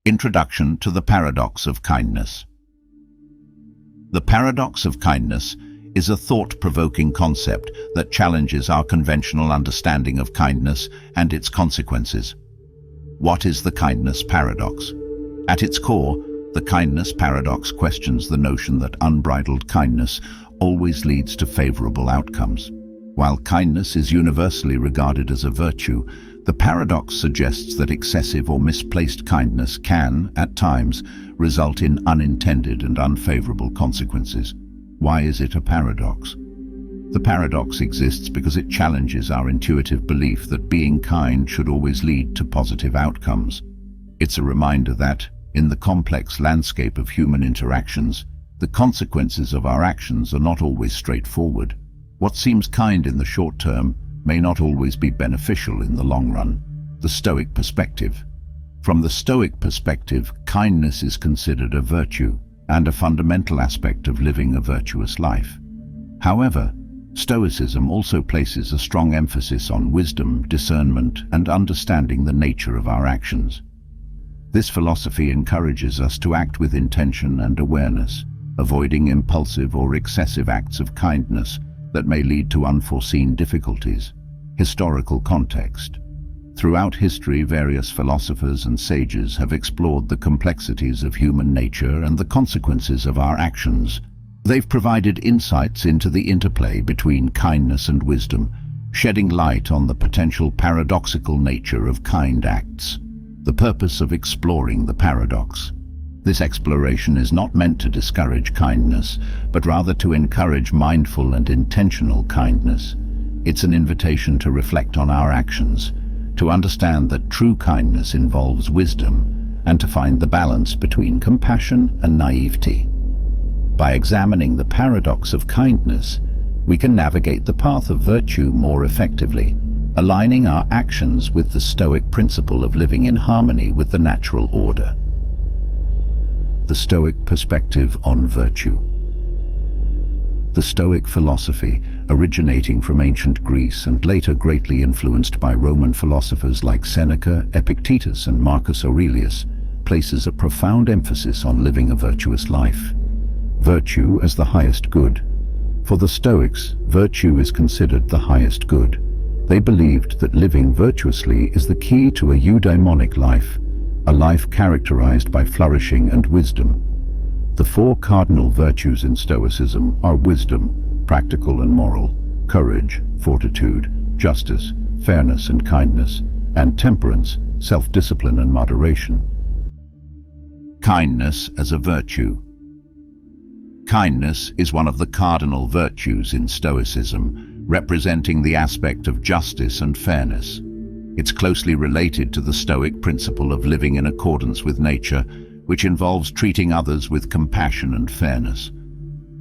Introduction to the Paradox of Kindness. The paradox of kindness is a thought-provoking concept that challenges our conventional understanding of kindness and its consequences. What is the kindness paradox? At its core, the kindness paradox questions the notion that unbridled kindness always leads to favorable outcomes. While kindness is universally regarded as a virtue, the paradox suggests that excessive or misplaced kindness can, at times, result in unintended and unfavorable consequences. Why is it a paradox? The paradox exists because it challenges our intuitive belief that being kind should always lead to positive outcomes. It's a reminder that, in the complex landscape of human interactions, the consequences of our actions are not always straightforward. What seems kind in the short term may not always be beneficial in the long run. The Stoic perspective. From the Stoic perspective, kindness is considered a virtue and a fundamental aspect of living a virtuous life. However, Stoicism also places a strong emphasis on wisdom, discernment, and understanding the nature of our actions. This philosophy encourages us to act with intention and awareness, avoiding impulsive or excessive acts of kindness that may lead to unforeseen difficulties. Historical context. Throughout history, various philosophers and sages have explored the complexities of human nature and the consequences of our actions. They've provided insights into the interplay between kindness and wisdom, shedding light on the potential paradoxical nature of kind acts. The purpose of exploring the paradox. This exploration is not meant to discourage kindness, but rather to encourage mindful and intentional kindness. It's an invitation to reflect on our actions, to understand that true kindness involves wisdom, and to find the balance between compassion and naivety. By examining the paradox of kindness, we can navigate the path of virtue more effectively, aligning our actions with the Stoic principle of living in harmony with the natural order. The Stoic perspective on virtue. The Stoic philosophy, originating from ancient Greece and later greatly influenced by Roman philosophers like Seneca, Epictetus, and Marcus Aurelius, places a profound emphasis on living a virtuous life. Virtue as the highest good. For the Stoics, virtue is considered the highest good. They believed that living virtuously is the key to a eudaimonic life, a life characterized by flourishing and wisdom. The four cardinal virtues in Stoicism are wisdom, practical and moral, courage, fortitude, justice, fairness and kindness, and temperance, self-discipline and moderation. Kindness as a virtue. Kindness is one of the cardinal virtues in Stoicism, representing the aspect of justice and fairness. It's closely related to the Stoic principle of living in accordance with nature, which involves treating others with compassion and fairness.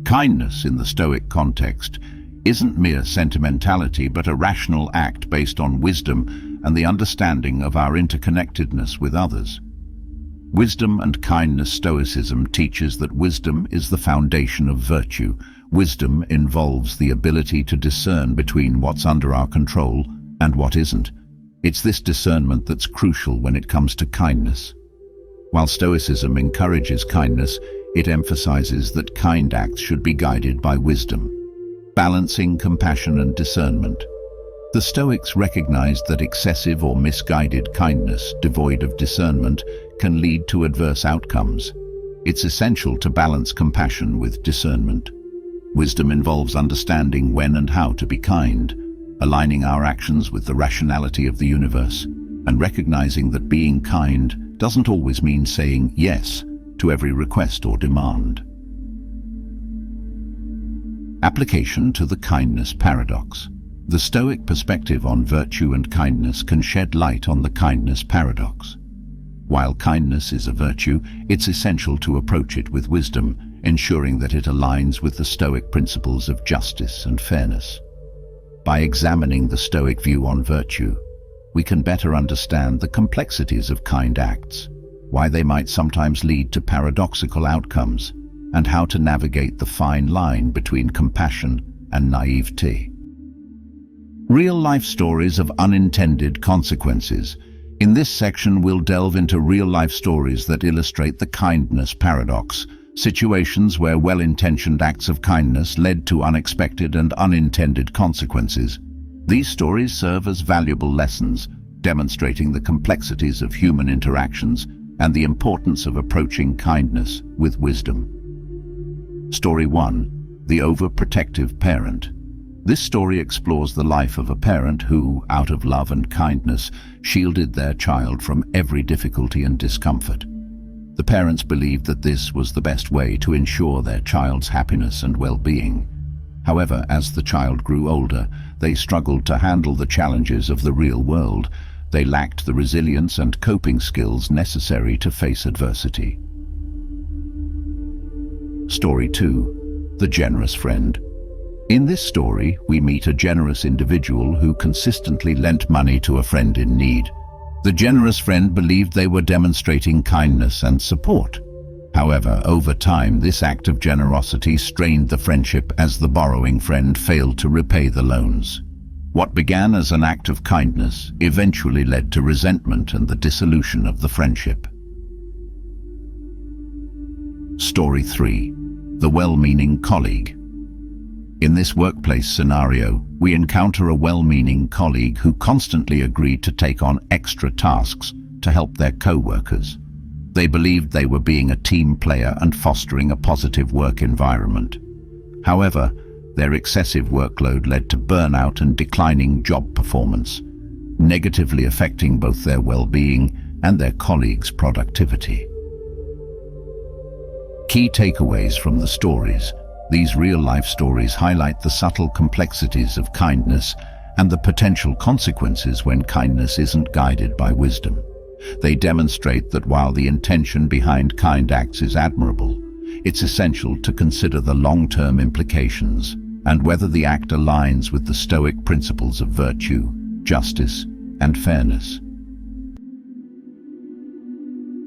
Kindness in the Stoic context isn't mere sentimentality, but a rational act based on wisdom and the understanding of our interconnectedness with others. Wisdom and kindness. Stoicism teaches that wisdom is the foundation of virtue. Wisdom involves the ability to discern between what's under our control and what isn't. It's this discernment that's crucial when it comes to kindness. While Stoicism encourages kindness, it emphasizes that kind acts should be guided by wisdom, balancing compassion and discernment. The Stoics recognized that excessive or misguided kindness, devoid of discernment, can lead to adverse outcomes. It's essential to balance compassion with discernment. Wisdom involves understanding when and how to be kind, aligning our actions with the rationality of the universe, and recognizing that being kind doesn't always mean saying yes to every request or demand. Application to the kindness paradox. The Stoic perspective on virtue and kindness can shed light on the kindness paradox. While kindness is a virtue, it's essential to approach it with wisdom, ensuring that it aligns with the Stoic principles of justice and fairness. By examining the Stoic view on virtue, we can better understand the complexities of kind acts, why they might sometimes lead to paradoxical outcomes, and how to navigate the fine line between compassion and naivety. Real-life stories of unintended consequences. In this section, we'll delve into real-life stories that illustrate the kindness paradox, situations where well-intentioned acts of kindness led to unexpected and unintended consequences. These stories serve as valuable lessons, demonstrating the complexities of human interactions and the importance of approaching kindness with wisdom. Story 1. The Overprotective Parent. This story explores the life of a parent who, out of love and kindness, shielded their child from every difficulty and discomfort. The parents believed that this was the best way to ensure their child's happiness and well-being. However, as the child grew older, they struggled to handle the challenges of the real world. They lacked the resilience and coping skills necessary to face adversity. Story 2. The Generous Friend. In this story, we meet a generous individual who consistently lent money to a friend in need. The generous friend believed they were demonstrating kindness and support. However, over time, this act of generosity strained the friendship as the borrowing friend failed to repay the loans. What began as an act of kindness eventually led to resentment and the dissolution of the friendship. Story 3. The Well-Meaning Colleague. In this workplace scenario, we encounter a well-meaning colleague who constantly agreed to take on extra tasks to help their co-workers. They believed they were being a team player and fostering a positive work environment. However, their excessive workload led to burnout and declining job performance, negatively affecting both their well-being and their colleagues' productivity. Key takeaways from the stories. These real-life stories highlight the subtle complexities of kindness and the potential consequences when kindness isn't guided by wisdom. They demonstrate that while the intention behind kind acts is admirable, it's essential to consider the long-term implications and whether the act aligns with the Stoic principles of virtue, justice, and fairness.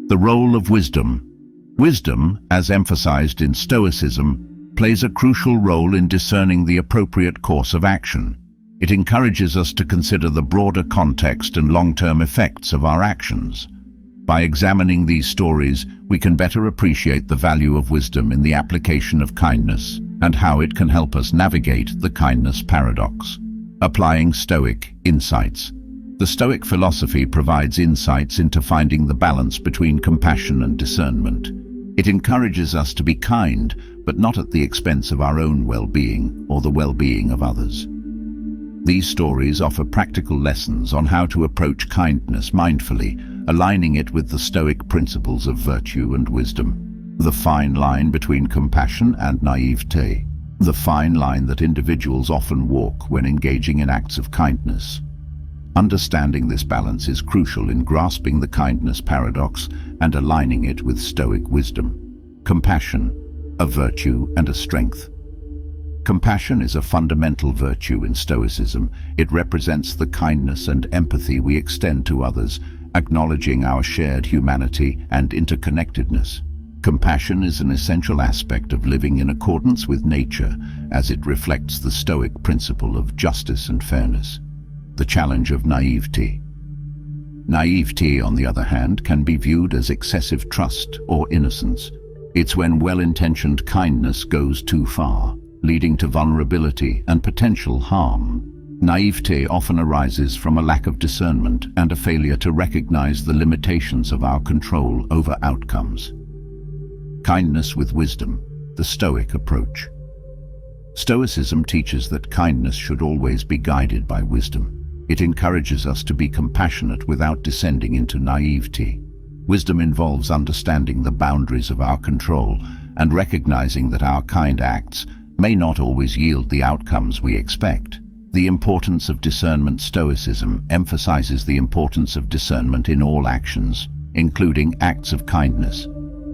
The role of wisdom. Wisdom, as emphasized in Stoicism, plays a crucial role in discerning the appropriate course of action. It encourages us to consider the broader context and long-term effects of our actions. By examining these stories, we can better appreciate the value of wisdom in the application of kindness and how it can help us navigate the kindness paradox. Applying Stoic insights. The Stoic philosophy provides insights into finding the balance between compassion and discernment. It encourages us to be kind, but not at the expense of our own well-being or the well-being of others. These stories offer practical lessons on how to approach kindness mindfully, aligning it with the Stoic principles of virtue and wisdom. The fine line between compassion and naivete. The fine line that individuals often walk when engaging in acts of kindness. Understanding this balance is crucial in grasping the kindness paradox and aligning it with Stoic wisdom. Compassion, a virtue and a strength. Compassion is a fundamental virtue in Stoicism. It represents the kindness and empathy we extend to others, acknowledging our shared humanity and interconnectedness. Compassion is an essential aspect of living in accordance with nature, as it reflects the Stoic principle of justice and fairness. The challenge of naivety. Naivety, on the other hand, can be viewed as excessive trust or innocence. It's when well-intentioned kindness goes too far, leading to vulnerability and potential harm. Naivete often arises from a lack of discernment and a failure to recognize the limitations of our control over outcomes. Kindness with wisdom, the Stoic approach. Stoicism teaches that kindness should always be guided by wisdom. It encourages us to be compassionate without descending into naivety. Wisdom involves understanding the boundaries of our control and recognizing that our kind acts may not always yield the outcomes we expect. The importance of discernment. Stoicism emphasizes the importance of discernment in all actions, including acts of kindness.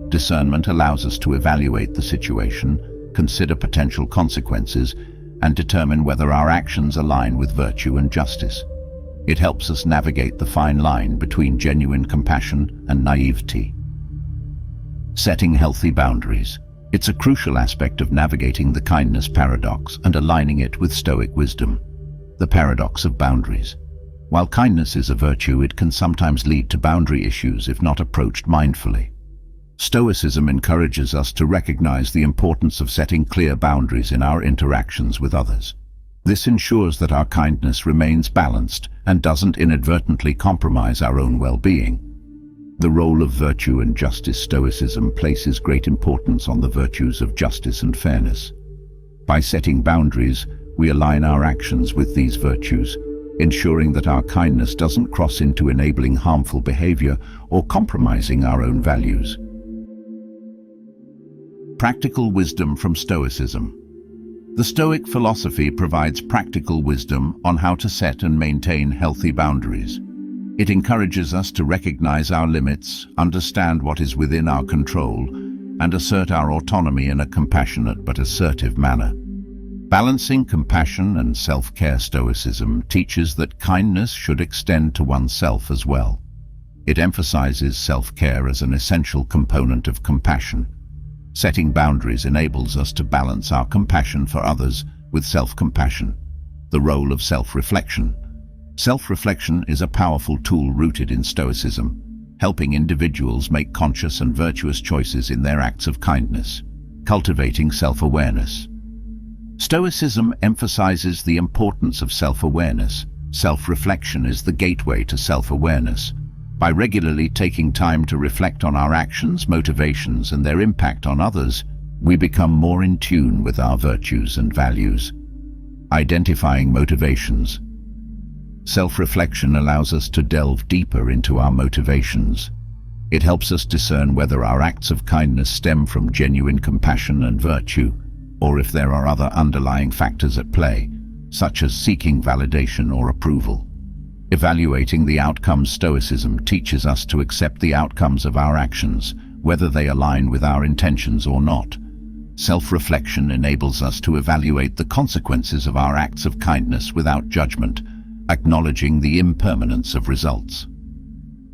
Discernment allows us to evaluate the situation, consider potential consequences, and determine whether our actions align with virtue and justice. It helps us navigate the fine line between genuine compassion and naivety. Setting healthy boundaries. It's a crucial aspect of navigating the kindness paradox and aligning it with Stoic wisdom. The paradox of boundaries. While kindness is a virtue, it can sometimes lead to boundary issues if not approached mindfully. Stoicism encourages us to recognize the importance of setting clear boundaries in our interactions with others. This ensures that our kindness remains balanced and doesn't inadvertently compromise our own well-being. The role of virtue and justice. Stoicism places great importance on the virtues of justice and fairness. By setting boundaries, we align our actions with these virtues, ensuring that our kindness doesn't cross into enabling harmful behavior or compromising our own values. Practical wisdom from Stoicism. The Stoic philosophy provides practical wisdom on how to set and maintain healthy boundaries. It encourages us to recognize our limits, understand what is within our control, and assert our autonomy in a compassionate but assertive manner. Balancing compassion and self-care. Stoicism teaches that kindness should extend to oneself as well. It emphasizes self-care as an essential component of compassion. Setting boundaries enables us to balance our compassion for others with self-compassion. The role of self-reflection. Self-reflection is a powerful tool rooted in Stoicism, helping individuals make conscious and virtuous choices in their acts of kindness. Cultivating self-awareness. Stoicism emphasizes the importance of self-awareness. Self-reflection is the gateway to self-awareness. By regularly taking time to reflect on our actions, motivations, and their impact on others, we become more in tune with our virtues and values. Identifying motivations. Self-reflection allows us to delve deeper into our motivations. It helps us discern whether our acts of kindness stem from genuine compassion and virtue, or if there are other underlying factors at play, such as seeking validation or approval. Evaluating the outcomes. Stoicism teaches us to accept the outcomes of our actions, whether they align with our intentions or not. Self-reflection enables us to evaluate the consequences of our acts of kindness without judgment, acknowledging the impermanence of results.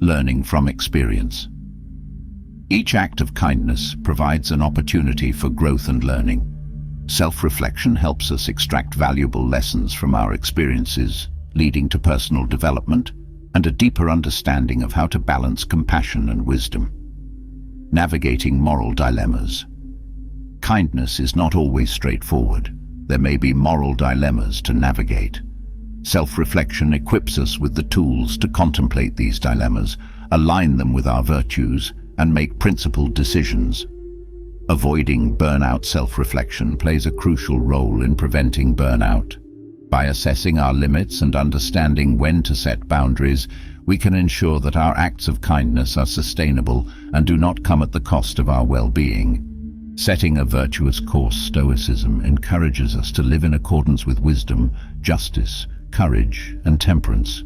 Learning from experience. Each act of kindness provides an opportunity for growth and learning. Self-reflection helps us extract valuable lessons from our experiences, leading to personal development and a deeper understanding of how to balance compassion and wisdom. Navigating moral dilemmas. Kindness is not always straightforward. There may be moral dilemmas to navigate. Self-reflection equips us with the tools to contemplate these dilemmas, align them with our virtues, and make principled decisions. Avoiding burnout. Self-reflection plays a crucial role in preventing burnout. By assessing our limits and understanding when to set boundaries, we can ensure that our acts of kindness are sustainable and do not come at the cost of our well-being. Setting a virtuous course. Stoicism encourages us to live in accordance with wisdom, justice, courage, and temperance.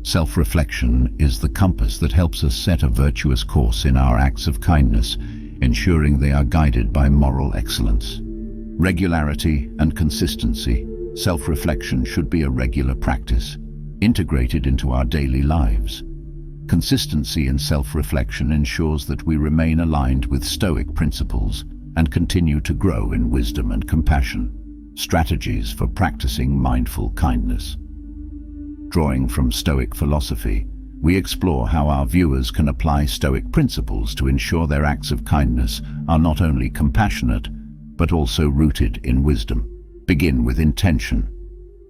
Self-reflection is the compass that helps us set a virtuous course in our acts of kindness, ensuring they are guided by moral excellence. Regularity and consistency. Self-reflection should be a regular practice, integrated into our daily lives. Consistency in self-reflection ensures that we remain aligned with Stoic principles and continue to grow in wisdom and compassion. Strategies for practicing mindful kindness. Drawing from Stoic philosophy, we explore how our viewers can apply Stoic principles to ensure their acts of kindness are not only compassionate, but also rooted in wisdom. Begin with intention.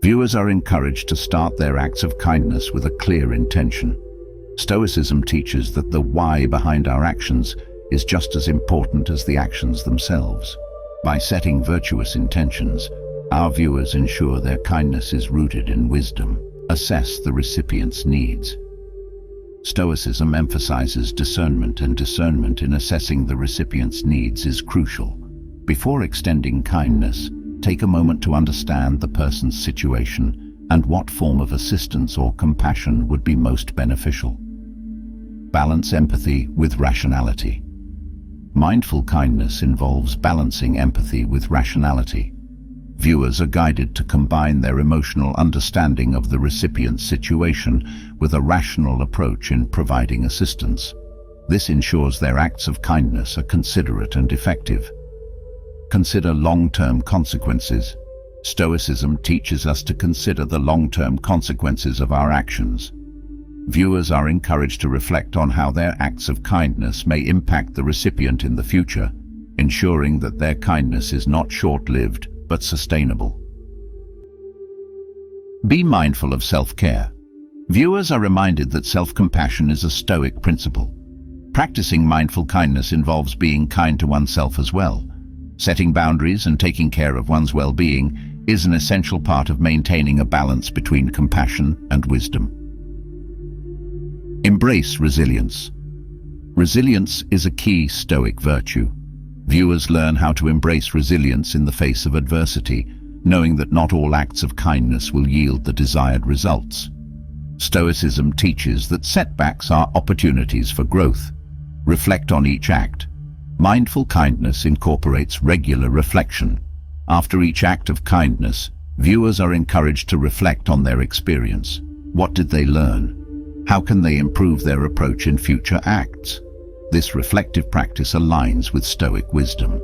Viewers are encouraged to start their acts of kindness with a clear intention. Stoicism teaches that the why behind our actions is just as important as the actions themselves. By setting virtuous intentions, our viewers ensure their kindness is rooted in wisdom. Assess the recipient's needs. Stoicism emphasizes discernment, and discernment in assessing the recipient's needs is crucial. Before extending kindness, take a moment to understand the person's situation and what form of assistance or compassion would be most beneficial. Balance empathy with rationality. Mindful kindness involves balancing empathy with rationality. Viewers are guided to combine their emotional understanding of the recipient's situation with a rational approach in providing assistance. This ensures their acts of kindness are considerate and effective. Consider long-term consequences. Stoicism teaches us to consider the long-term consequences of our actions. Viewers are encouraged to reflect on how their acts of kindness may impact the recipient in the future, ensuring that their kindness is not short-lived but sustainable. Be mindful of self-care. Viewers are reminded that self-compassion is a Stoic principle. Practicing mindful kindness involves being kind to oneself as well. Setting boundaries and taking care of one's well-being is an essential part of maintaining a balance between compassion and wisdom. Embrace resilience. Resilience is a key Stoic virtue. Viewers learn how to embrace resilience in the face of adversity, knowing that not all acts of kindness will yield the desired results. Stoicism teaches that setbacks are opportunities for growth. Reflect on each act. Mindful kindness incorporates regular reflection. After each act of kindness, viewers are encouraged to reflect on their experience. What did they learn? How can they improve their approach in future acts? This reflective practice aligns with Stoic wisdom.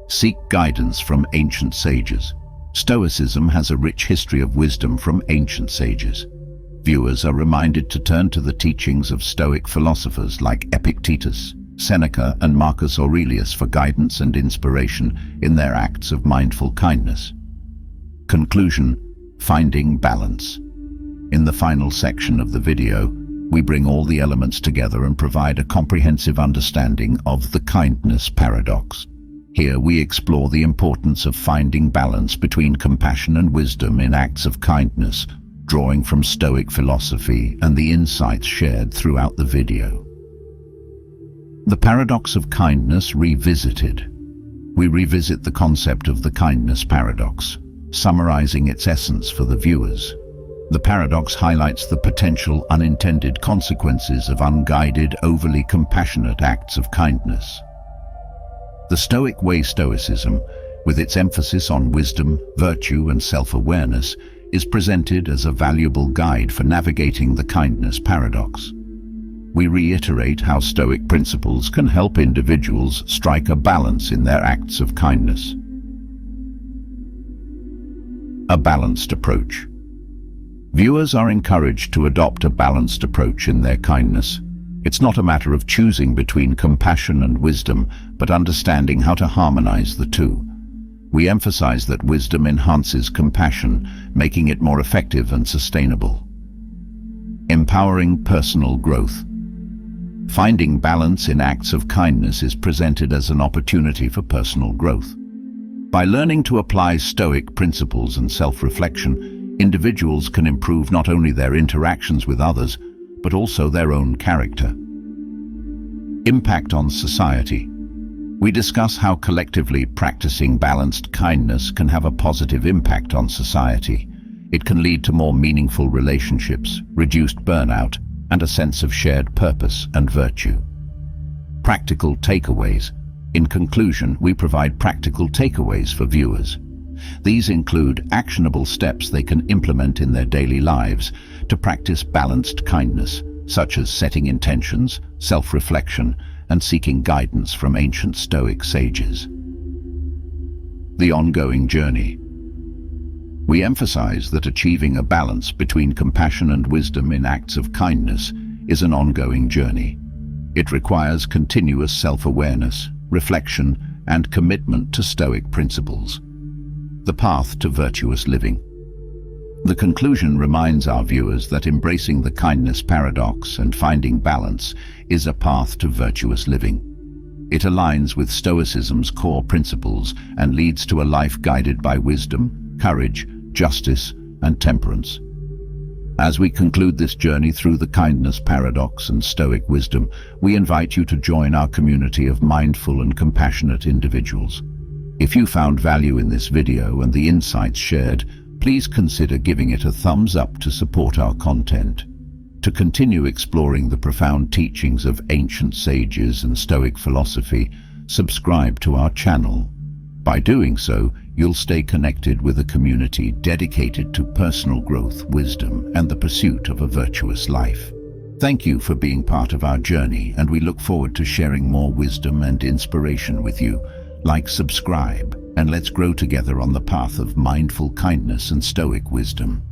Seek guidance from ancient sages. Stoicism has a rich history of wisdom from ancient sages. Viewers are reminded to turn to the teachings of Stoic philosophers like Epictetus, Seneca, and Marcus Aurelius for guidance and inspiration in their acts of mindful kindness. Conclusion: finding balance. In the final section of the video, we bring all the elements together and provide a comprehensive understanding of the kindness paradox. Here we explore the importance of finding balance between compassion and wisdom in acts of kindness, drawing from Stoic philosophy and the insights shared throughout the video. The paradox of kindness revisited. We revisit the concept of the kindness paradox, summarizing its essence for the viewers. The paradox highlights the potential unintended consequences of unguided, overly compassionate acts of kindness. The Stoic way, Stoicism, with its emphasis on wisdom, virtue, and self-awareness, is presented as a valuable guide for navigating the kindness paradox. We reiterate how Stoic principles can help individuals strike a balance in their acts of kindness. A balanced approach. Viewers are encouraged to adopt a balanced approach in their kindness. It's not a matter of choosing between compassion and wisdom, but understanding how to harmonize the two. We emphasize that wisdom enhances compassion, making it more effective and sustainable. Empowering personal growth. Finding balance in acts of kindness is presented as an opportunity for personal growth. By learning to apply Stoic principles and self-reflection, individuals can improve not only their interactions with others, but also their own character. Impact on society. We discuss how collectively practicing balanced kindness can have a positive impact on society. It can lead to more meaningful relationships, reduced burnout, and a sense of shared purpose and virtue. Practical takeaways. In conclusion, we provide practical takeaways for viewers. These include actionable steps they can implement in their daily lives to practice balanced kindness, such as setting intentions, self-reflection, and seeking guidance from ancient Stoic sages. The ongoing journey. We emphasize that achieving a balance between compassion and wisdom in acts of kindness is an ongoing journey. It requires continuous self-awareness, reflection, and commitment to Stoic principles. The path to virtuous living. The conclusion reminds our viewers that embracing the kindness paradox and finding balance is a path to virtuous living. It aligns with Stoicism's core principles and leads to a life guided by wisdom, courage, justice, and temperance. As we conclude this journey through the kindness paradox and Stoic wisdom, we invite you to join our community of mindful and compassionate individuals. If you found value in this video and the insights shared, please consider giving it a thumbs up to support our content. To continue exploring the profound teachings of ancient sages and Stoic philosophy, subscribe to our channel. By doing so, you'll stay connected with a community dedicated to personal growth, wisdom, and the pursuit of a virtuous life. Thank you for being part of our journey, and we look forward to sharing more wisdom and inspiration with you. Like, subscribe, and let's grow together on the path of mindful kindness and Stoic wisdom.